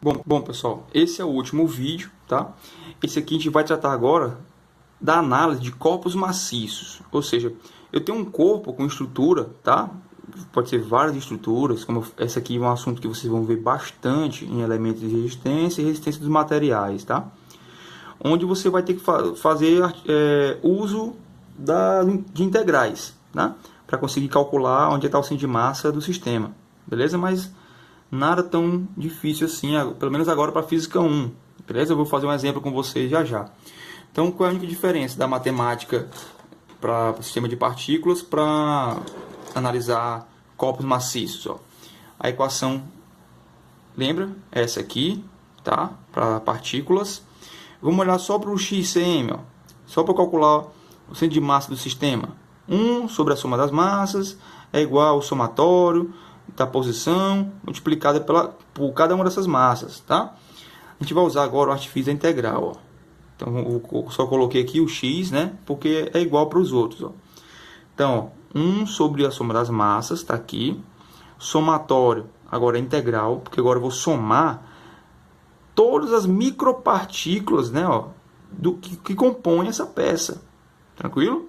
Bom, pessoal, esse é o último vídeo, tá? Esse aqui a gente vai tratar agora da análise de corpos maciços. Ou seja, eu tenho um corpo com estrutura, tá? Pode ser várias estruturas, como esse aqui é um assunto que vocês vão ver bastante em elementos de resistência e resistência dos materiais, tá? Onde você vai ter que fazer uso de integrais, tá? Para conseguir calcular onde está o centro de massa do sistema, beleza? Mas nada tão difícil assim, pelo menos agora para Física 1, beleza? Eu vou fazer um exemplo com vocês já já. Então, qual é a única diferença da matemática para o sistema de partículas para analisar corpos maciços? Ó. A equação, lembra? Essa aqui, tá? Para partículas. Vamos olhar só para o XCM, ó. Só para calcular o centro de massa do sistema. 1 sobre a soma das massas é igual ao somatório da posição multiplicada por cada uma dessas massas, tá? A gente vai usar agora o artifício da integral, ó. Então, eu só coloquei aqui o x, né? Porque é igual para os outros, ó. Então, ó, 1 sobre a soma das massas, está aqui. Somatório, agora é integral, porque agora eu vou somar todas as micropartículas, né, ó, que compõem essa peça. Tranquilo?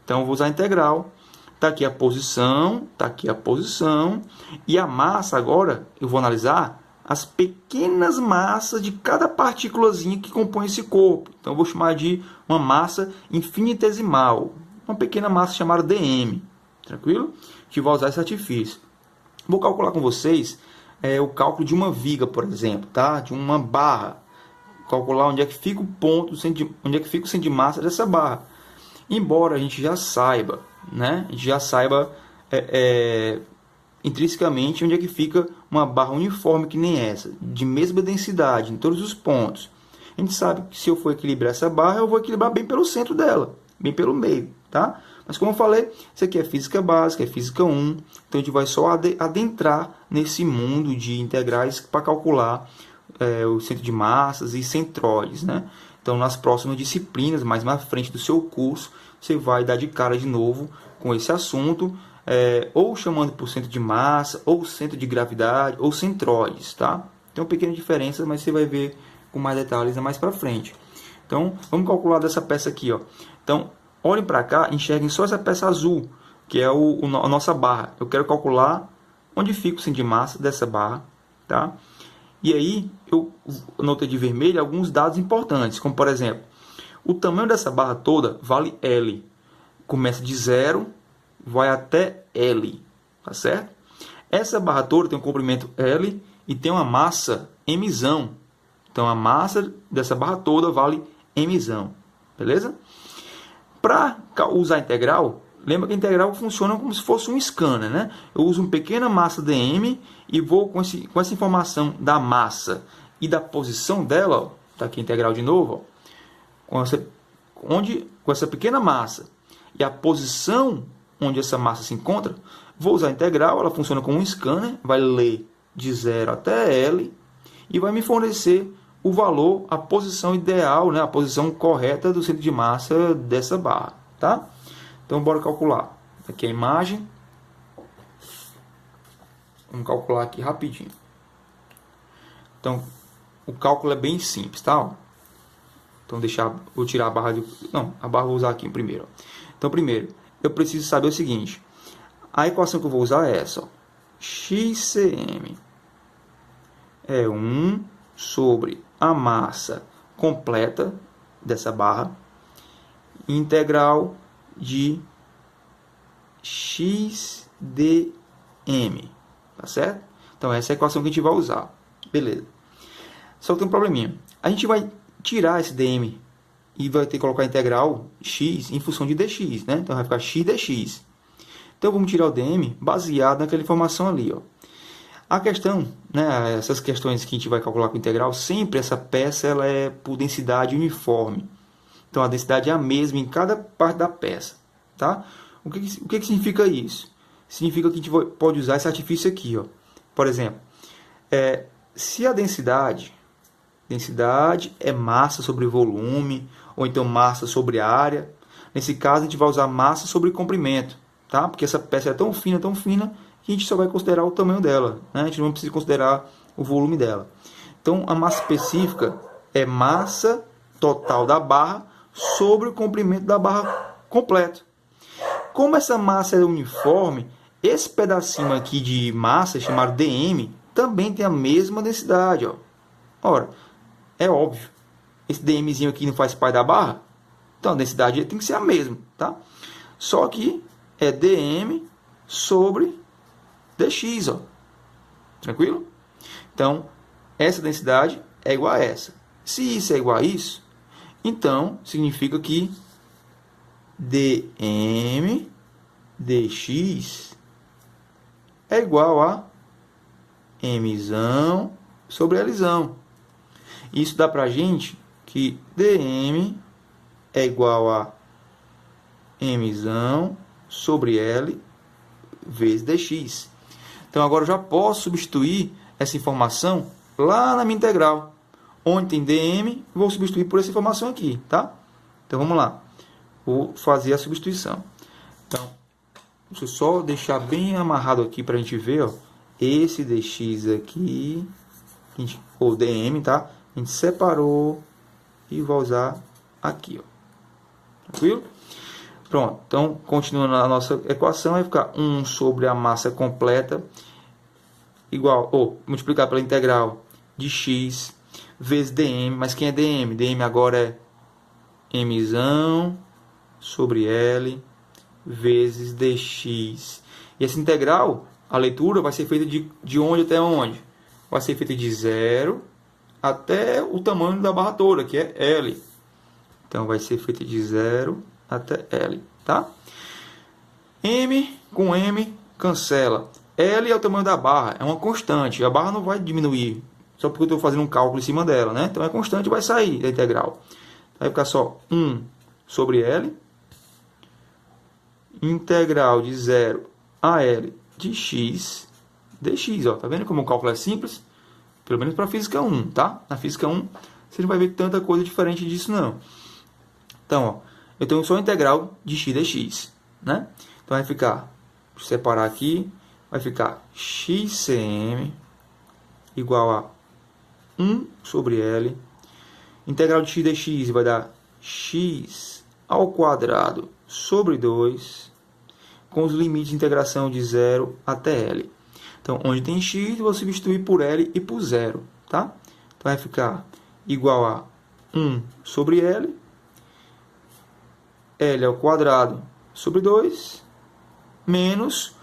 Então, eu vou usar a integral. Está aqui a posição, está aqui a posição. E a massa, agora, eu vou analisar as pequenas massas de cada partículazinha que compõe esse corpo. Então, eu vou chamar de uma massa infinitesimal. Uma pequena massa chamada dm. Tranquilo? A gente vai usar esse artifício. Vou calcular com vocês o cálculo de uma viga, por exemplo, tá? De uma barra. Calcular onde é que fica o ponto, onde é que fica o centro de massa dessa barra. Embora a gente já saiba, né? A gente já saiba intrinsecamente onde é que fica uma barra uniforme que nem essa, de mesma densidade em todos os pontos. A gente sabe que se eu for equilibrar essa barra, eu vou equilibrar bem pelo centro dela, bem pelo meio, tá? Mas como eu falei, isso aqui é física básica, é física 1, então a gente vai só adentrar nesse mundo de integrais para calcular o centro de massas e centroides, né? Então, nas próximas disciplinas, mais na frente do seu curso, você vai dar de cara de novo com esse assunto, ou chamando por centro de massa, ou centro de gravidade, ou centroides, tá? Tem uma pequena diferença, mas você vai ver com mais detalhes mais para frente. Então, vamos calcular dessa peça aqui, ó. Então, olhem para cá, enxerguem só essa peça azul, que é a nossa barra. Eu quero calcular onde fica o centro de massa dessa barra, tá? E aí, eu notei de vermelho alguns dados importantes, como por exemplo, o tamanho dessa barra toda vale L. Começa de 0, vai até L, tá certo? Essa barra toda tem um comprimento L e tem uma massa mzão. Então, a massa dessa barra toda vale mzão, beleza? Para usar a integral, lembra que a integral funciona como se fosse um scanner, né? Eu uso uma pequena massa dm e vou com essa informação da massa e da posição dela, está aqui a integral de novo, ó, com essa pequena massa e a posição onde essa massa se encontra, vou usar a integral, ela funciona como um scanner, vai ler de 0 até L e vai me fornecer o valor, a posição ideal, né, a posição correta do centro de massa dessa barra, tá? Então, bora calcular. Aqui a imagem. Vamos calcular aqui rapidinho. Então, o cálculo é bem simples, tá? Então, vou tirar a barra a barra vou usar aqui primeiro. Então, primeiro, eu preciso saber o seguinte. A equação que eu vou usar é essa, ó. XCM é 1 sobre a massa completa dessa barra integral de xdm, tá certo? Então, essa é a equação que a gente vai usar. Beleza. Só que tem um probleminha. A gente vai tirar esse dm e vai ter que colocar a integral x em função de dx, né? Então, vai ficar x dx. Então, vamos tirar o dm baseado naquela informação ali, ó. A questão, né, essas questões que a gente vai calcular com integral, sempre essa peça ela é por densidade uniforme. Então, a densidade é a mesma em cada parte da peça, tá? O que significa isso? Significa que a gente pode usar esse artifício aqui, ó. Por exemplo, se a densidade é massa sobre volume, ou então massa sobre área, nesse caso a gente vai usar massa sobre comprimento, tá? Porque essa peça é tão fina, que a gente só vai considerar o tamanho dela, né? A gente não precisa considerar o volume dela. Então, a massa específica é massa total da barra sobre o comprimento da barra completo. Como essa massa é uniforme, esse pedacinho aqui de massa, chamado dm, também tem a mesma densidade. Ó. Ora, é óbvio, esse dmzinho aqui não faz parte da barra, então a densidade tem que ser a mesma. Tá? Só que é dm sobre dx. Ó. Tranquilo? Então, essa densidade é igual a essa. Se isso é igual a isso, então significa que dm dx é igual a mzão sobre Lzão. Isso dá pra gente que dm é igual a mzão sobre L vezes dx. Então agora eu já posso substituir essa informação lá na minha integral. Onde tem dm, vou substituir por essa informação aqui, tá? Então vamos lá. Vou fazer a substituição. Então, deixa eu só deixar bem amarrado aqui para a gente ver, ó. Esse dx aqui, ou dm, tá? A gente separou e vai usar aqui, ó. Tranquilo? Pronto. Então, continuando a nossa equação, vai ficar 1 sobre a massa completa igual, ou multiplicar pela integral de x vezes dm. Mas quem é dm? dm agora é mzão sobre L vezes dx. E essa integral, a leitura vai ser feita de onde até onde? Vai ser feita de 0 até o tamanho da barra toda, que é L. Então, vai ser feita de 0 até L, tá? M com M cancela. L é o tamanho da barra, é uma constante. A barra não vai diminuir, só porque eu estou fazendo um cálculo em cima dela, né? Então, é constante, vai sair da integral. Vai ficar só 1 sobre L, integral de 0 a L de x dx. Ó. Tá vendo como o cálculo é simples? Pelo menos para a física 1, tá? Na física 1, você não vai ver tanta coisa diferente disso, não. Então, ó, eu tenho só a integral de x dx, né? Então, vai ficar, vou separar aqui, vai ficar xcm igual a 1 sobre L. Integral de x dx vai dar x ao quadrado sobre 2, com os limites de integração de 0 até L. Então, onde tem x, eu vou substituir por L e por 0. Tá? Então, vai ficar igual a 1 sobre L, L ao quadrado sobre 2, menos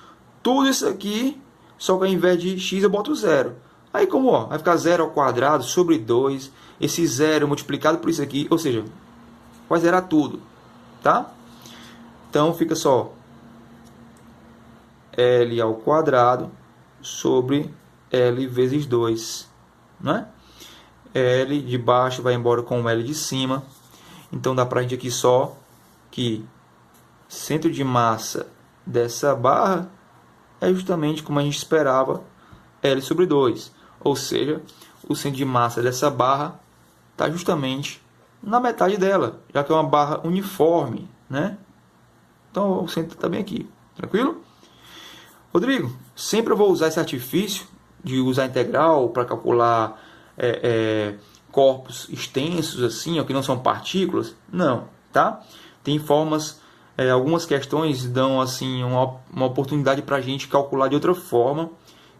tudo isso aqui, só que ao invés de x eu boto 0. Aí como, ó, vai ficar 0 ao quadrado sobre 2, esse 0 multiplicado por isso aqui, ou seja, vai zerar tudo, tá? Então fica só L ao quadrado sobre L vezes 2, né? L de baixo vai embora com o L de cima, então dá pra gente aqui só que centro de massa dessa barra é justamente como a gente esperava, L sobre 2. Ou seja, o centro de massa dessa barra está justamente na metade dela, já que é uma barra uniforme, né? Então, o centro está bem aqui. Tranquilo? Rodrigo, sempre eu vou usar esse artifício de usar integral para calcular corpos extensos, assim, ó, que não são partículas? Não, tá? Tem formas, algumas questões dão assim uma oportunidade para a gente calcular de outra forma,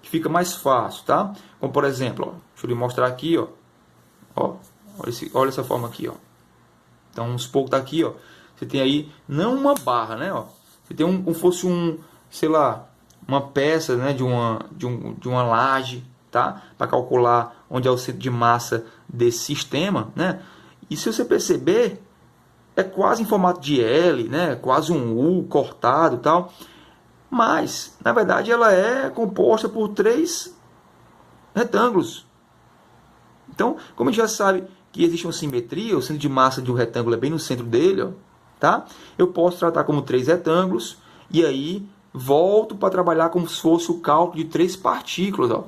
que fica mais fácil, tá? Como por exemplo, ó, deixa eu lhe mostrar aqui, ó, olha essa forma aqui, ó. Então, vamos supor que tá aqui, ó, você tem aí não uma barra, né, ó, você tem como fosse sei lá, uma peça, né, de uma laje, tá? Para calcular onde é o centro de massa desse sistema, né? E se você perceber, é quase em formato de L, né? Quase um U cortado e tal. Mas, na verdade, ela é composta por 3 retângulos. Então, como a gente já sabe que existe uma simetria, o centro de massa de um retângulo é bem no centro dele, ó, tá? Eu posso tratar como 3 retângulos e aí volto para trabalhar como se fosse o cálculo de 3 partículas, ó.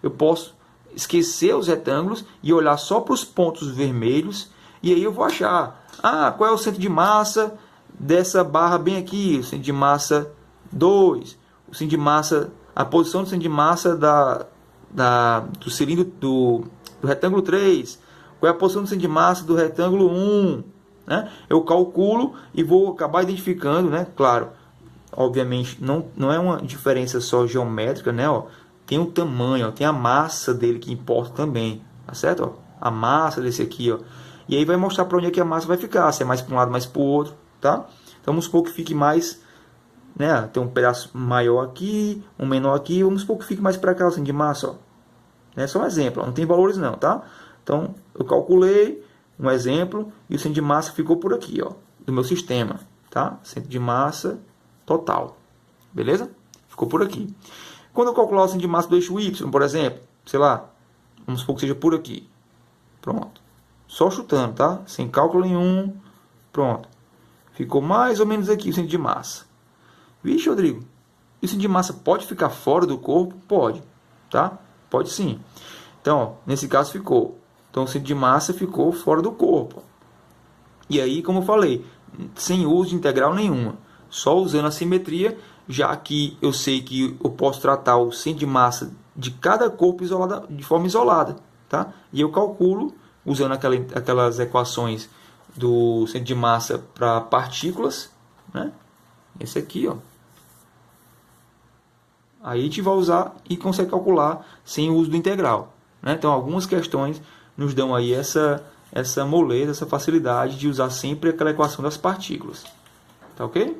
Eu posso esquecer os retângulos e olhar só para os pontos vermelhos e aí eu vou achar, qual é o centro de massa dessa barra bem aqui, o centro de massa 2, o centro de massa, a posição do centro de massa do cilindro do retângulo 3? Qual é a posição do centro de massa do retângulo 1? Né? Eu calculo e vou acabar identificando, né? Claro, obviamente não é uma diferença só geométrica, né? Ó, tem o tamanho, ó, tem a massa dele que importa também, tá certo? Ó, a massa desse aqui, ó. E aí vai mostrar para onde é que a massa vai ficar, se é mais para um lado, mais para o outro, tá? Então vamos supor que fique mais, né? Tem um pedaço maior aqui, um menor aqui, vamos supor que fique mais para cá, assim, de massa, ó. É só um exemplo, ó, não tem valores não, tá? Então eu calculei um exemplo e o centro de massa ficou por aqui, ó, do meu sistema, tá? Centro de massa total, beleza? Ficou por aqui. Quando eu calcular o centro de massa do eixo Y, por exemplo, sei lá, vamos supor que seja por aqui. Pronto. Só chutando, tá? Sem cálculo nenhum. Pronto. Ficou mais ou menos aqui o centro de massa. Vixe, Rodrigo, e o centro de massa pode ficar fora do corpo? Pode, tá? Pode sim. Então, ó, nesse caso ficou. Então, o centro de massa ficou fora do corpo. E aí, como eu falei, sem uso de integral nenhuma. Só usando a simetria, já que eu sei que eu posso tratar o centro de massa de cada corpo de forma isolada. Tá? E eu calculo, usando aquelas equações do centro de massa para partículas, né? Esse aqui, ó. Aí a gente vai usar e consegue calcular sem o uso do integral. Né? Então, algumas questões nos dão aí essa moleza, essa facilidade de usar sempre aquela equação das partículas. Tá ok?